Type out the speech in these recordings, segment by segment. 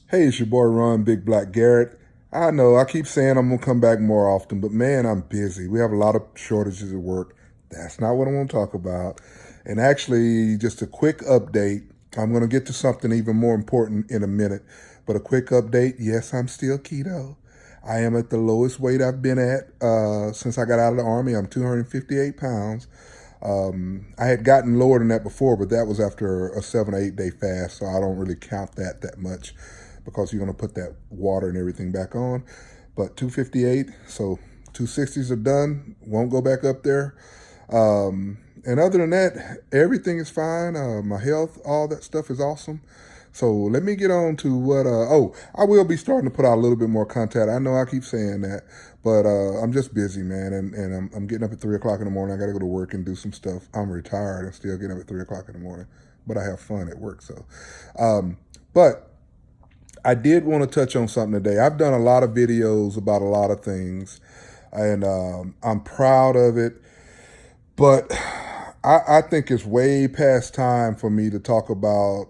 Hey, it's your boy Ron Big Black Garrett. I know I keep saying I'm going to come back more often, but man, I'm busy. We have a lot of shortages at work. That's not what I want to talk about. And actually, just a quick update. I'm going to get to something even more important in a minute. But a quick update, yes, I'm still keto. I am at the lowest weight I've been at since I got out of the Army. I'm 258 pounds. I had gotten lower than that before, but that was after a 7 or 8 day fast, so I don't really count that much because you're going to put that water and everything back on. But 258, so 260s are done. Won't go back up there. And other than that, everything is fine. My health, all that stuff is awesome. So let me get on to what, I will be starting to put out a little bit more content. I know I keep saying that, but I'm just busy, man. And I'm getting up at 3 o'clock in the morning. I got to go to work and do some stuff. I'm retired and still getting up at 3 o'clock in the morning, but I have fun at work. So, but I did want to touch on something today. I've done a lot of videos about a lot of things, and I'm proud of it. But I think it's way past time for me to talk about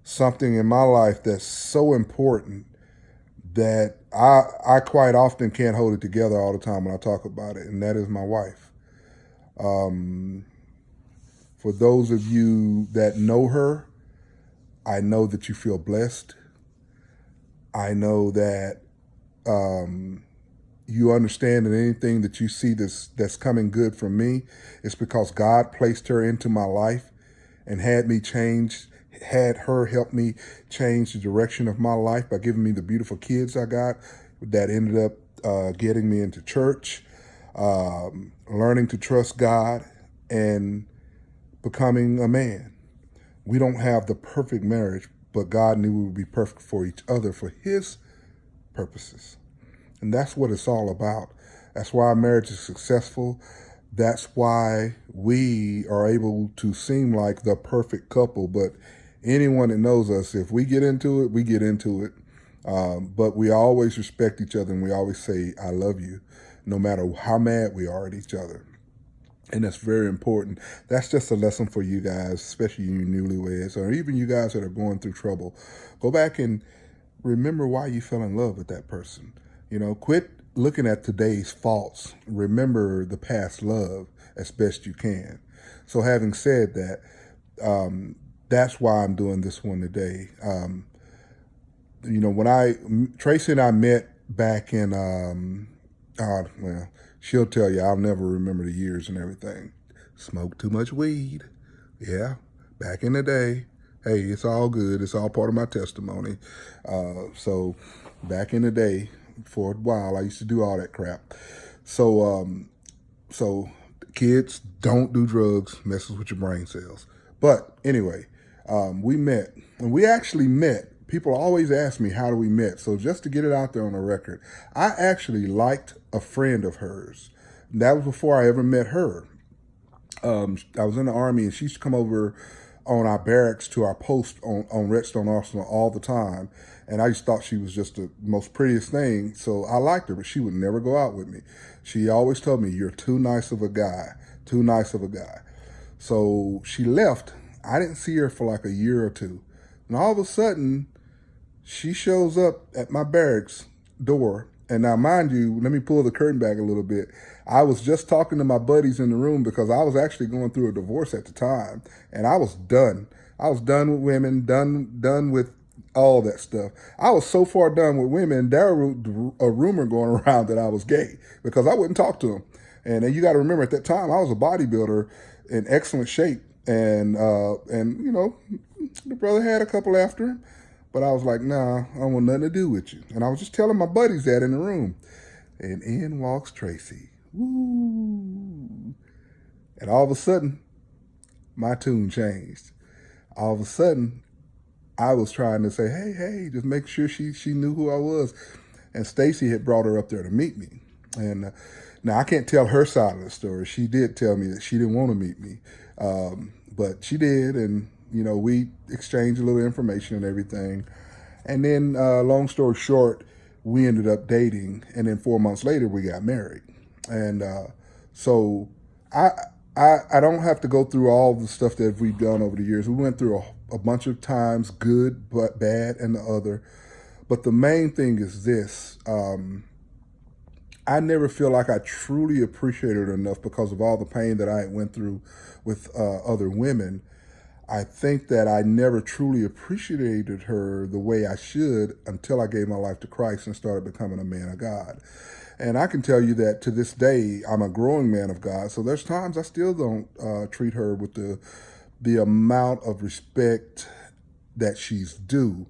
something in my life that's so important that I quite often can't hold it together all the time when I talk about it, and that is my wife. Um, for those of you that know her, I know that you feel blessed. I know that you understand that anything that you see that's coming good from me, it's because God placed her into my life and had her help me change the direction of my life by giving me the beautiful kids I got that ended up getting me into church, learning to trust God, and becoming a man. We don't have the perfect marriage, but God knew we would be perfect for each other for His purposes. And that's what it's all about. That's why our marriage is successful. That's why we are able to seem like the perfect couple. But anyone that knows us, if we get into it, we get into it. But we always respect each other, and we always say, I love you, no matter how mad we are at each other. And that's very important. That's just a lesson for you guys, especially you newlyweds, or even you guys that are going through trouble. Go back and remember why you fell in love with that person. Quit looking at today's faults. Remember the past love as best you can. So having said that, that's why I'm doing this one today. When Tracy and I met back in, well, she'll tell you, I'll never remember the years and everything. Smoked too much weed. Yeah, back in the day. Hey, it's all good. It's all part of my testimony. So back in the day, for a while, I used to do all that crap. So kids, don't do drugs, messes with your brain cells. But anyway, we met, and we actually met. People always ask me, how do we met? So just to get it out there on the record, I actually liked a friend of hers. That was before I ever met her. I was in the Army, and she used to come over on our barracks to our post on Redstone Arsenal all the time. And I just thought she was just the most prettiest thing. So I liked her, but she would never go out with me. She always told me, you're too nice of a guy, too nice of a guy. So she left. I didn't see her for like a year or two. And all of a sudden, she shows up at my barracks door. And now, mind you, let me pull the curtain back a little bit. I was just talking to my buddies in the room because I was actually going through a divorce at the time, and I was done. I was done with women, done with all that stuff. I was so far done with women, there was a rumor going around that I was gay because I wouldn't talk to them. And then you got to remember, at that time, I was a bodybuilder in excellent shape, and the brother had a couple after him. But I was like, nah, I don't want nothing to do with you. And I was just telling my buddies that in the room. And in walks Tracy. Woo. And all of a sudden, my tune changed. All of a sudden, I was trying to say, hey, just make sure she knew who I was. And Stacy had brought her up there to meet me. And now I can't tell her side of the story. She did tell me that she didn't want to meet me. But she did, and we exchanged a little information and everything. And then, long story short, we ended up dating. And then 4 months later, we got married. And so I don't have to go through all the stuff that we've done over the years. We went through a bunch of times good, but bad, and the other. But the main thing is this. I never feel like I truly appreciated her enough because of all the pain that I had went through with other women. I think that I never truly appreciated her the way I should until I gave my life to Christ and started becoming a man of God. And I can tell you that to this day, I'm a growing man of God. So there's times I still don't treat her with the amount of respect that she's due.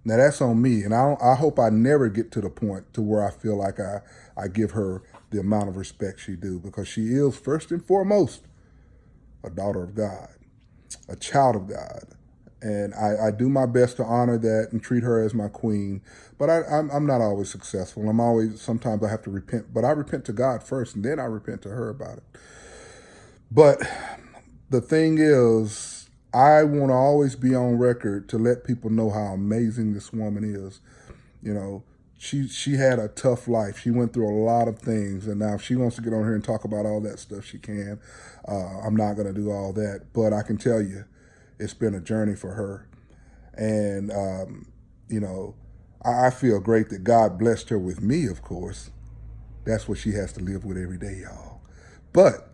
Now that's on me, and I hope I never get to the point to where I feel like I give her the amount of respect she due, because she is first and foremost a daughter of God, a child of God, and I do my best to honor that and treat her as my queen. But I'm not always successful. Sometimes I have to repent, but I repent to God first, and then I repent to her about it. But the thing is, I want to always be on record to let people know how amazing this woman is. You know, she had a tough life. She went through a lot of things, and now if she wants to get on here and talk about all that stuff, she can. I'm not going to do all that, but I can tell you, it's been a journey for her, and you know, I feel great that God blessed her with me. Of course, that's what she has to live with every day, y'all. But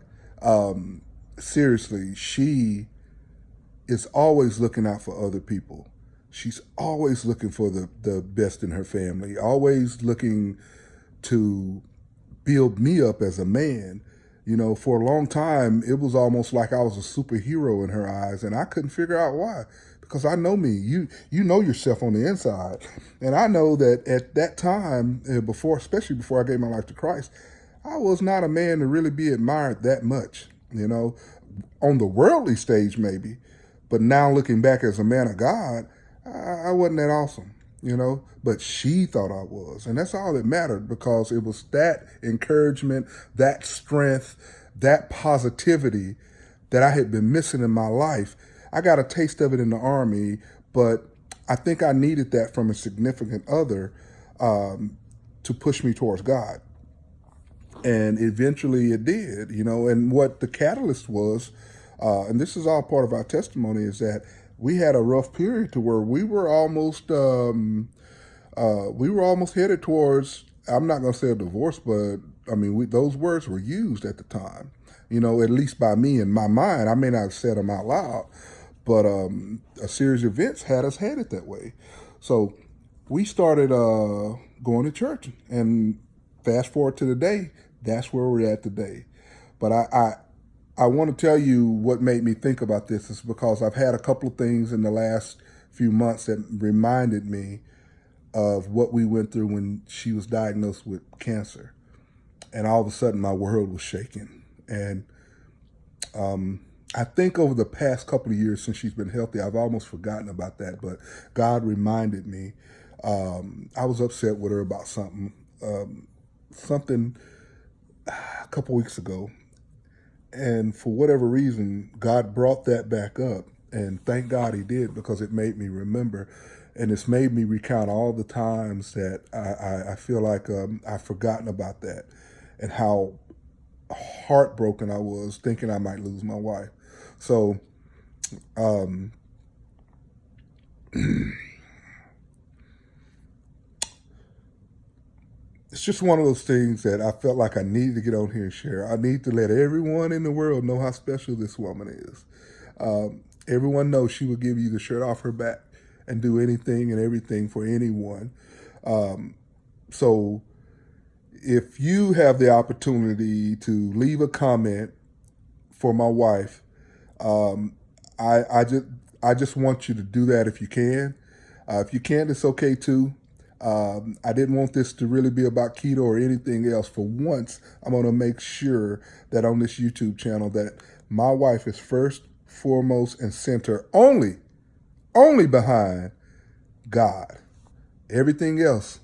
seriously, she is always looking out for other people. She's always looking for the best in her family, always looking to build me up as a man. You know, for a long time, it was almost like I was a superhero in her eyes, and I couldn't figure out why. Because I know me. You know yourself on the inside. And I know that at that time, especially before I gave my life to Christ, I was not a man to really be admired that much, you know, on the worldly stage maybe. But now looking back as a man of God, I wasn't that awesome, you know, but she thought I was. And that's all that mattered, because it was that encouragement, that strength, that positivity that I had been missing in my life. I got a taste of it in the Army, but I think I needed that from a significant other to push me towards God. And eventually it did, you know, and what the catalyst was, and this is all part of our testimony, is that we had a rough period to where we were almost headed towards, I'm not going to say a divorce, but I mean, those words were used at the time, you know, at least by me in my mind. I may not have said them out loud, but a series of events had us headed that way. So we started going to church, and fast forward to today, that's where we're at today. But I want to tell you what made me think about this is because I've had a couple of things in the last few months that reminded me of what we went through when she was diagnosed with cancer. And all of a sudden my world was shaking. And I think over the past couple of years since she's been healthy, I've almost forgotten about that. But God reminded me. I was upset with her about something a couple weeks ago. And for whatever reason, God brought that back up. And thank God he did, because it made me remember. And it's made me recount all the times that I feel like I've forgotten about that, and how heartbroken I was thinking I might lose my wife. So it's just one of those things that I felt like I needed to get on here and share. I need to let everyone in the world know how special this woman is. Everyone knows she will give you the shirt off her back and do anything and everything for anyone. So if you have the opportunity to leave a comment for my wife, I just want you to do that if you can. If you can't, it's okay too. I didn't want this to really be about keto or anything else. For once, I'm going to make sure that on this YouTube channel that my wife is first, foremost, and center only behind God. Everything else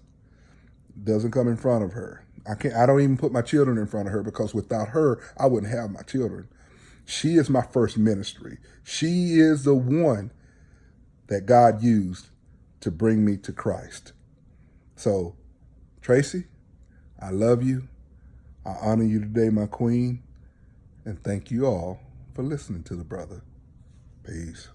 doesn't come in front of her. I don't even put my children in front of her, because without her, I wouldn't have my children. She is my first ministry. She is the one that God used to bring me to Christ. So, Tracy, I love you. I honor you today, my queen. And thank you all for listening to the brother. Peace.